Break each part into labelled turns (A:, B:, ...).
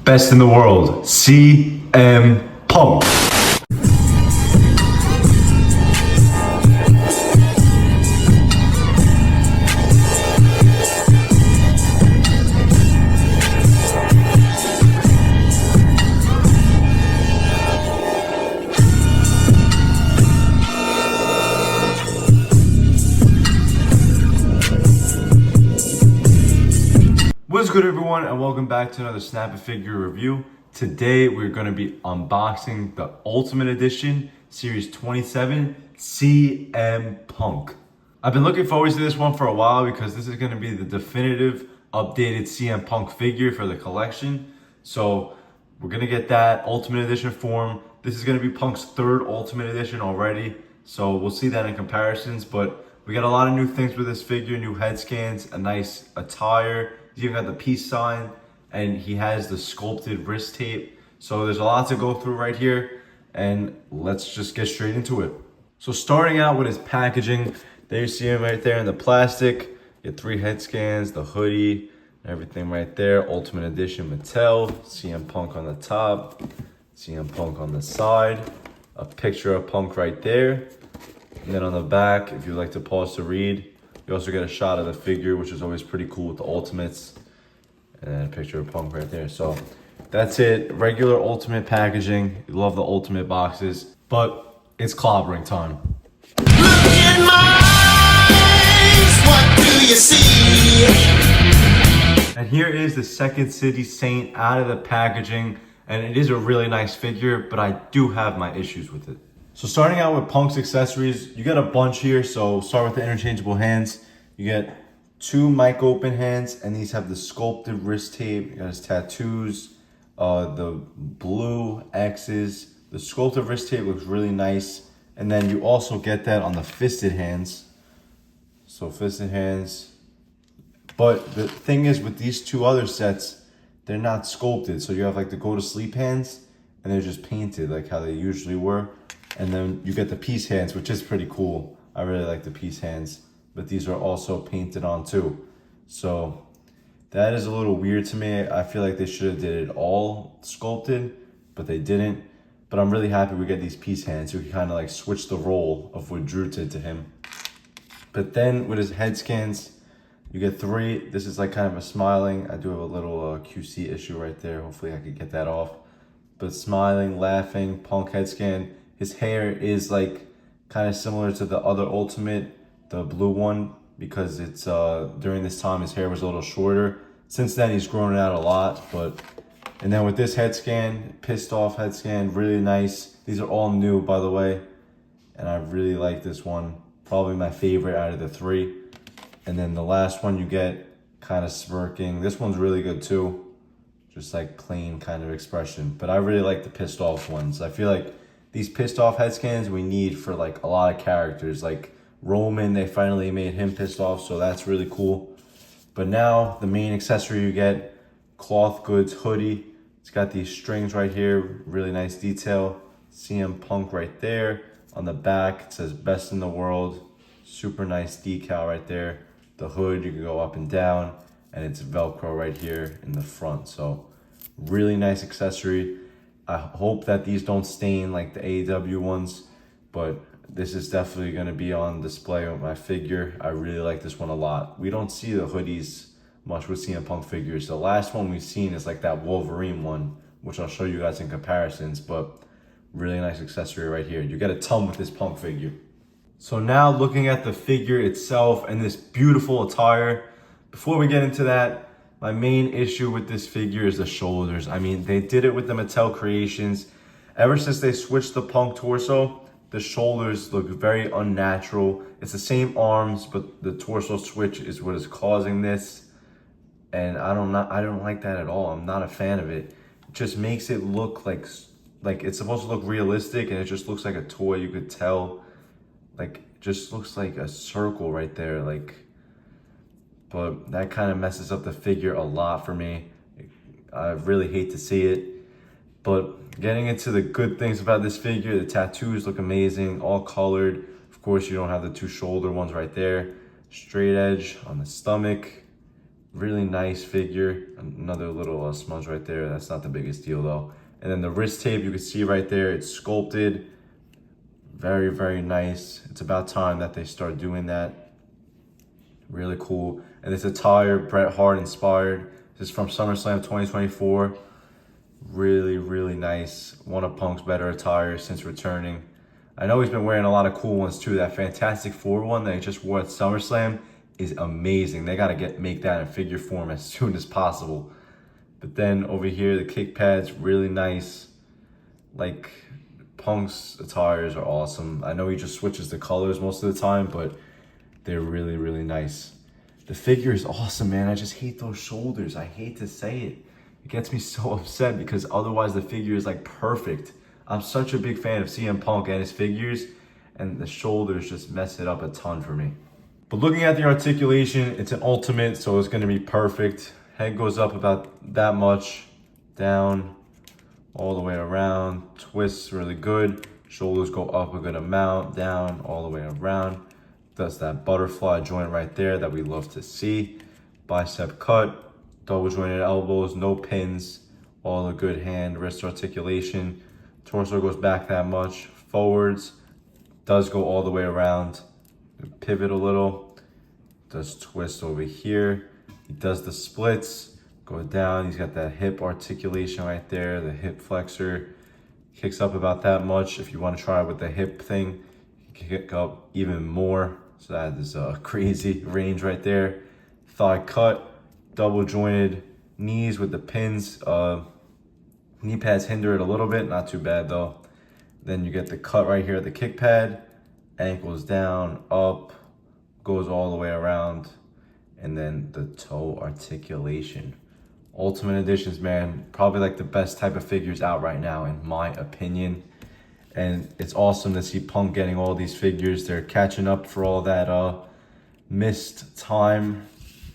A: best in the world, CM Punk. What's good, everyone, and welcome back to another Snap a Figure review. Today we're going to be unboxing the Ultimate Edition Series 27 CM Punk. I've been looking forward to this one for a while because this is going to be the definitive updated CM Punk figure for the collection. So we're going to get that Ultimate Edition form. This is going to be Punk's third Ultimate Edition already, so we'll see that in comparisons. But we got a lot of new things with this figure, new head scans, a nice attire. He's even got the peace sign, and he has the sculpted wrist tape. So there's a lot to go through right here, and let's just get straight into it. So starting out with his packaging, there you see him right there in the plastic. Get 3 head scans, the hoodie, everything right there. Ultimate Edition Mattel, CM Punk on the top, CM Punk on the side, a picture of Punk right there. And then on the back, if you'd like to pause to read, you also get a shot of the figure, which is always pretty cool with the Ultimates. And then a picture of Punk right there. So that's it. Regular Ultimate packaging. You love the Ultimate boxes, but it's clobbering time.
B: Look in my eyes, what do you see?
A: And here is the Second City Saint out of the packaging. And it is a really nice figure, but I do have my issues with it. So starting out with Punk's accessories, you get a bunch here. So start with the interchangeable hands. You get 2 mic open hands, and these have the sculpted wrist tape. You got his tattoos, the blue X's. The sculpted wrist tape looks really nice. And then you also get that on the fisted hands. So fisted hands. But the thing is with these 2 other sets, they're not sculpted. So you have like the go to sleep hands, and they're just painted like how they usually were. And then you get the peace hands, which is pretty cool. I really like the peace hands, but these are also painted on too. So that is a little weird to me. I feel like they should have did it all sculpted, but they didn't. But I'm really happy we get these peace hands. So we can kind of like switch the role of what Drew did to him. But then with his head scans, you get 3. This is like kind of a smiling. I do have a little QC issue right there. Hopefully I could get that off. But smiling, laughing, Punk head scan. His hair is like kind of similar to the other Ultimate, the blue one, because it's during this time his hair was a little shorter. Since then he's grown it out a lot. And then with this head scan, pissed off head scan, really nice. These are all new, by the way, and I really like this one. Probably my favorite out of the 3. And then the last one you get kind of smirking. This one's really good too, just like plain kind of expression. But I really like the pissed off ones. I feel like these pissed off head scans we need for like a lot of characters. Like Roman, they finally made him pissed off, so that's really cool. But now the main accessory you get, cloth goods hoodie. It's got these strings right here, really nice detail. CM Punk right there. On the back it says best in the world. Super nice decal right there. The hood, you can go up and down, and it's Velcro right here in the front. So really nice accessory. I hope that these don't stain like the AEW ones, but this is definitely going to be on display with my figure. I really like this one a lot. We don't see the hoodies much with CM Punk figures. The last one we've seen is like that Wolverine one, which I'll show you guys in comparisons, but really nice accessory right here. You get a ton with this Punk figure. So now looking at the figure itself and this beautiful attire, before we get into that, my main issue with this figure is the shoulders. I mean, they did it with the Mattel creations. Ever since they switched the Punk torso, the shoulders look very unnatural. It's the same arms, but the torso switch is what is causing this. And I don't like that at all. I'm not a fan of it. It just makes it look like it's supposed to look realistic, and it just looks like a toy. You could tell, like, it just looks like a circle right there, like. But that kind of messes up the figure a lot for me. I really hate to see it. But getting into the good things about this figure, the tattoos look amazing, all colored. Of course, you don't have the 2 shoulder ones right there. Straight edge on the stomach. Really nice figure. Another little smudge right there. That's not the biggest deal though. And then the wrist tape, you can see right there, it's sculpted. Very, very nice. It's about time that they start doing that. Really cool. And this attire, Bret Hart inspired. This is from SummerSlam 2024. Really, really nice. One of Punk's better attires since returning. I know he's been wearing a lot of cool ones too. That Fantastic Four one that he just wore at SummerSlam is amazing. They gotta make that in figure form as soon as possible. But then over here, the kick pads, really nice. Like, Punk's attires are awesome. I know he just switches the colors most of the time, but they're really, really nice. The figure is awesome, man. I just hate those shoulders. I hate to say it. It gets me so upset because otherwise the figure is like perfect. I'm such a big fan of CM Punk and his figures, and the shoulders just mess it up a ton for me. But looking at the articulation, it's an ultimate, so it's gonna be perfect. Head goes up about that much, down, all the way around, twists really good. Shoulders go up a good amount, down, all the way around. Does that butterfly joint right there that we love to see. Bicep cut, double jointed elbows, no pins, all a good hand, wrist articulation. Torso goes back that much, forwards, does go all the way around. Pivot a little, does twist over here. He does the splits, go down. He's got that hip articulation right there, the hip flexor. Kicks up about that much. If you want to try with the hip thing, you can kick up even more. So that is a crazy range right there. Thigh cut, double jointed knees with the pins. Knee pads hinder it a little bit, not too bad though. Then you get the cut right here at the kick pad. Ankles down, up, goes all the way around. And then the toe articulation. Ultimate Editions, man, probably like the best type of figures out right now in my opinion. And it's awesome to see Punk getting all these figures. They're catching up for all that missed time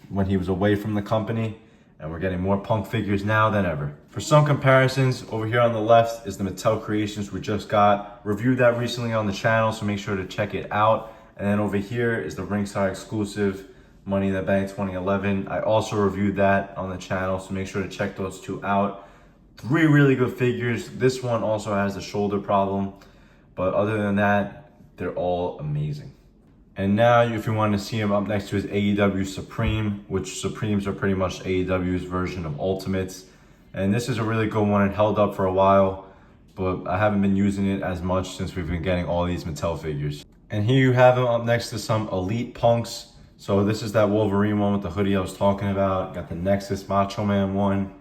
A: when he was away from the company. And we're getting more Punk figures now than ever. For some comparisons, over here on the left is the Mattel Creations we just got. Reviewed that recently on the channel, so make sure to check it out. And then over here is the ringside exclusive Money in the Bank 2011. I also reviewed that on the channel, so make sure to check those two out. 3 really good figures. This one also has the shoulder problem, but other than that, they're all amazing. And now, if you want to see him, up next to his AEW Supreme, which Supremes are pretty much AEW's version of Ultimates. And this is a really good one. It held up for a while, but I haven't been using it as much since we've been getting all these Mattel figures. And here you have him up next to some Elite Punks. So this is that Wolverine one with the hoodie I was talking about. Got the Nexus Macho Man one,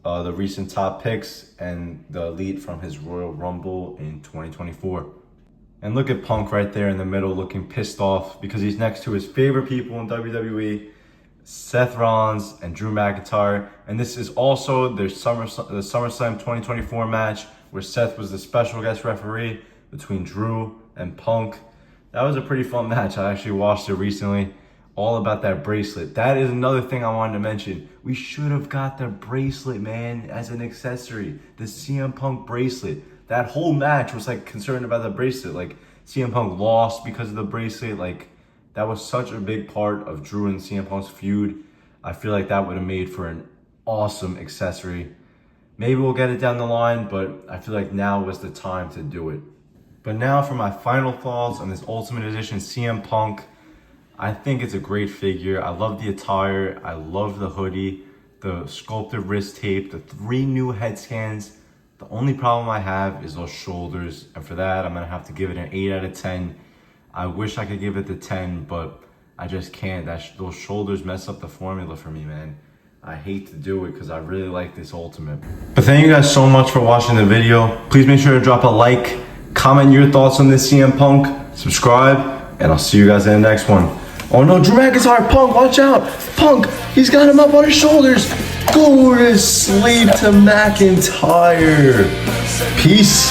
A: the recent top picks, and the Elite from his Royal Rumble in 2024. And look at Punk right there in the middle looking pissed off because he's next to his favorite people in WWE, Seth Rollins and Drew McIntyre. And this is also the SummerSlam 2024 match where Seth was the special guest referee between Drew and Punk. That was a pretty fun match. I actually watched it recently. All about that bracelet. That is another thing I wanted to mention. We should have got the bracelet, man, as an accessory. The CM Punk bracelet. That whole match was like concerned about the bracelet. Like CM Punk lost because of the bracelet. Like that was such a big part of Drew and CM Punk's feud. I feel like that would have made for an awesome accessory. Maybe we'll get it down the line, but I feel like now was the time to do it. But now for my final thoughts on this Ultimate Edition CM Punk. I think it's a great figure. I love the attire. I love the hoodie, the sculpted wrist tape, the 3 new head scans. The only problem I have is those shoulders. And for that, I'm going to have to give it an 8 out of 10. I wish I could give it the 10, but I just can't. Those shoulders mess up the formula for me, man. I hate to do it because I really like this Ultimate. But thank you guys so much for watching the video. Please make sure to drop a like, comment your thoughts on this CM Punk, subscribe, and I'll see you guys in the next one. Oh no, Drew McIntyre, Punk, watch out! Punk, he's got him up on his shoulders. Go to sleep to McIntyre. Peace.